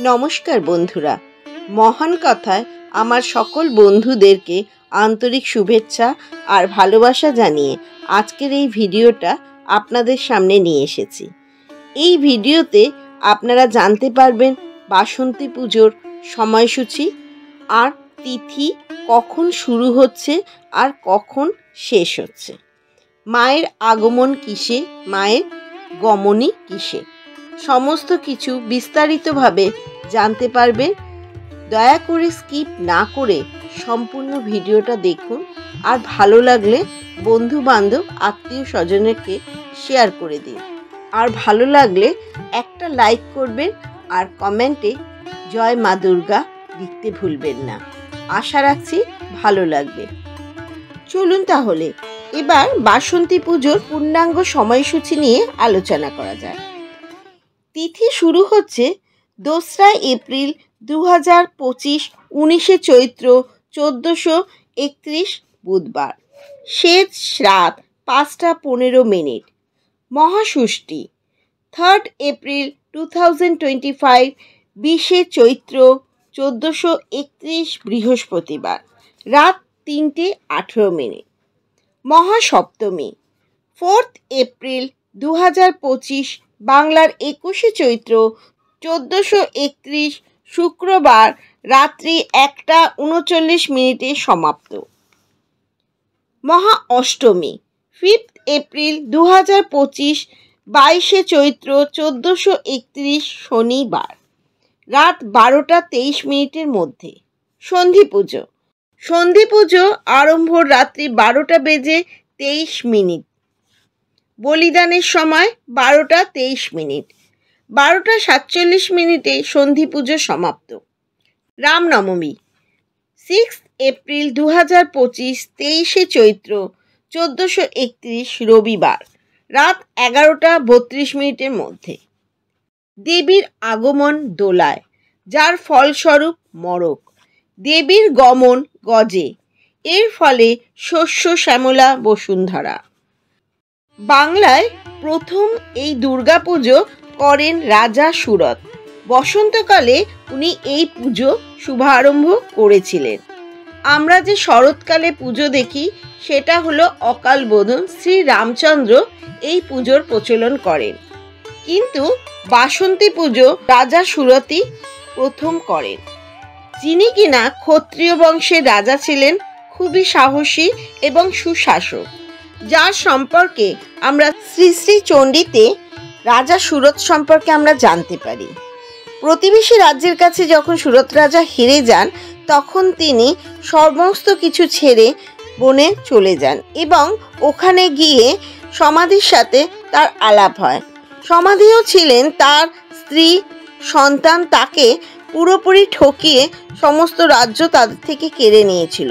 নমস্কার বন্ধুরা, মহান কথায় আমার সকল বন্ধুদেরকে আন্তরিক শুভেচ্ছা আর ভালোবাসা জানিয়ে আজকের এই ভিডিওটা আপনাদের সামনে নিয়ে এসেছি। এই ভিডিওতে আপনারা জানতে পারবেন বাসন্তী পুজোর সময়সূচি আর তিথি, কখন শুরু হচ্ছে আর কখন শেষ হচ্ছে, মায়ের আগমন কিসে, মায়ের গমনই কিসে, সমস্ত কিছু বিস্তারিতভাবে জানতে পারবেন। দয়া করে স্কিপ না করে সম্পূর্ণ ভিডিওটা দেখুন আর ভালো লাগলে বন্ধু বান্ধব আত্মীয় স্বজনেরকে শেয়ার করে দিন। আর ভালো লাগলে একটা লাইক করবেন আর কমেন্টে জয় মা দুর্গা লিখতে ভুলবেন না। আশা রাখছি ভালো লাগবে। চলুন তাহলে এবার বাসন্তী পুজোর পূর্ণাঙ্গ সময়সূচি নিয়ে আলোচনা করা যায়। তিথি শুরু হচ্ছে 2রা এপ্রিল 2025, 19শে চৈত্র 1431 বুধবার। শেষ রাত 5টা 15 মিনিট। মহাষষ্ঠী 3rd এপ্রিল 2025, 20শে চৈত্র 1431 বৃহস্পতিবার, রাত 3টে 18 মিনিট। মহাসপ্তমী 4th এপ্রিল 2025, বাংলার 21শে চৈত্র 1431 শুক্রবার, রাত্রি 1টা 39 মিনিটে সমাপ্ত। মহা অষ্টমী 5th এপ্রিল 2025, 22শে চৈত্র 1431 শনিবার, রাত 12টা 23 মিনিটের মধ্যে। সন্ধি পুজো। সন্ধি পুজো আরম্ভ রাত্রি 12টা বেজে 23 মিনিট। বলিদানের সময় 12টা 23 মিনিট। 12টা 47 মিনিটে সন্ধি পুজো সমাপ্ত। রামনবমী 6th এপ্রিল 2025, 23শে চৈত্র 1431 রবিবার, রাত 11টা 32 মিনিটের মধ্যে। দেবীর আগমন দোলায়, যার ফলস্বরূপ মড়ক। দেবীর গমন গজে, এর ফলে শস্য শ্যামলা বসুন্ধরা। বাংলায় প্রথম এই দুর্গাপুজো করেন রাজা সুরত। বসন্তকালে উনি এই পুজো শুভারম্ভ করেছিলেন। আমরা যে শরৎকালে পুজো দেখি সেটা হলো অকাল বোধন। শ্রী রামচন্দ্র এই পুজোর প্রচলন করেন, কিন্তু বাসন্তী পুজো রাজা সুরতই প্রথম করেন, যিনি কিনা ক্ষত্রিয় বংশের রাজা ছিলেন, খুবই সাহসী এবং সুশাসক, যার সম্পর্কে আমরা শ্রী শ্রী চণ্ডীতে রাজা সুরত সম্পর্কে আমরা জানতে পারি। প্রতিবেশী রাজ্যের কাছে যখন সুরত রাজা হেরে যান, তখন তিনি সমস্ত কিছু ছেড়ে বনে চলে যান এবং ওখানে গিয়ে সমাধির সাথে তার আলাপ হয়। সমাধিও ছিলেন তার স্ত্রী, সন্তান তাকে পুরোপুরি ঠকিয়ে সমস্ত রাজ্য তাদের থেকে কেড়ে নিয়েছিল।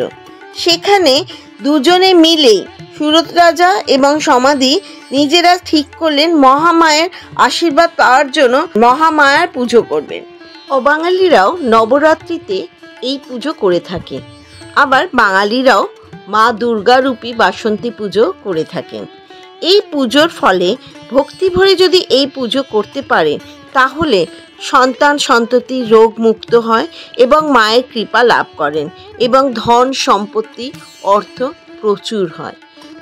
সেখানে দুজনে মিলেই সুরত রাজা এবং সমাধি নিজেরা ঠিক করলেন মহামায়ের আশীর্বাদ পাওয়ার জন্য মহামায়ার পুজো করবেন। অবাঙালিরাও নবরাত্রিতে এই পুজো করে থাকে, আবার বাঙালিরাও মা দুর্গারূপী বাসন্তী পুজো করে থাকেন। এই পুজোর ফলে ভক্তি ভরে যদি এই পুজো করতে পারেন, তাহলে সন্তান সন্ততি রোগ মুক্ত হয় এবং মায়ের কৃপা লাভ করেন এবং ধন সম্পত্তি অর্থ প্রচুর হয়।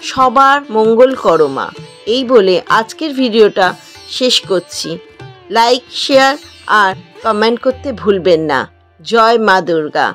সবার মঙ্গল করো মা, এই বলে আজকের ভিডিওটা শেষ করছি। লাইক, শেয়ার আর কমেন্ট করতে ভুলবেন না। জয় মা দুর্গা।